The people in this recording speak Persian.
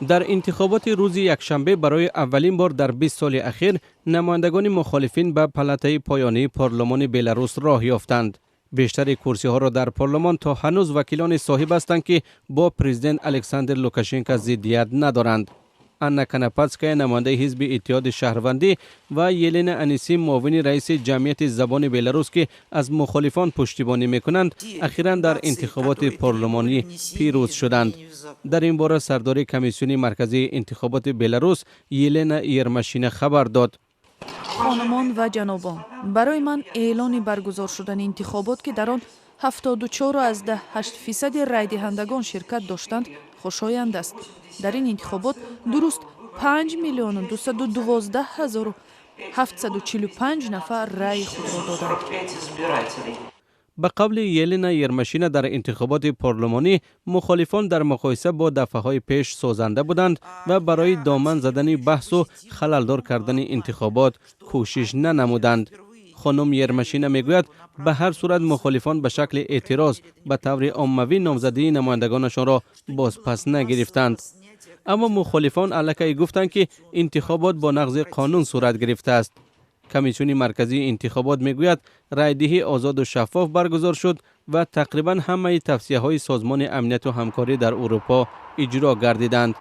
در انتخابات روز یکشنبه برای اولین بار در 20 سال اخیر نمایندگان مخالفین به پلته پایانی پارلمان بلاروس راه یافتند. بیشتر کرسی ها را در پارلمان تا هنوز وکیلان صاحب هستند که با پرزیدنت الکساندر لوکاشنکو ضدیت ندارند. آنا کناپاتسکایا نماینده حزب اتحاد شهروندی و یلنا انیسی معاون رئیس جمعیت زبان بلاروس که از مخالفان پشتیبانی میکنند اخیراً در انتخابات پارلمانی پیروز شدند. در این باره سردار کمیسیون مرکزی انتخابات بلاروس یلنا یرمشینا خبر داد: خانمان و جنابان، برای من اعلان برگزار شدن انتخابات که در آن 74 از 8% رای دهندگان شرکت داشتند خوشایند است. در این انتخابات درست 5,212,745 نفر رای خود را دادند. به قول یلنا یرمشینا در انتخابات پارلمانی مخالفان در مقایسه با دفعه‌های پیش سازنده بودند و برای دامن زدن بحث و خللدار کردن انتخابات کوشش ننمودند. خانم یرمشینا میگوید به هر صورت مخالفان به شکل اعتراض به طور عمومی نامزدی نمایندگانشان را بازپس نگرفتند. اما مخالفان علیه گفتند که انتخابات با نقض قانون صورت گرفته است. کمیسیون مرکزی انتخابات میگوید رایدهی آزاد و شفاف برگزار شد و تقریبا همه توصیه‌های سازمان امنیت و همکاری در اروپا اجرا گردیدند.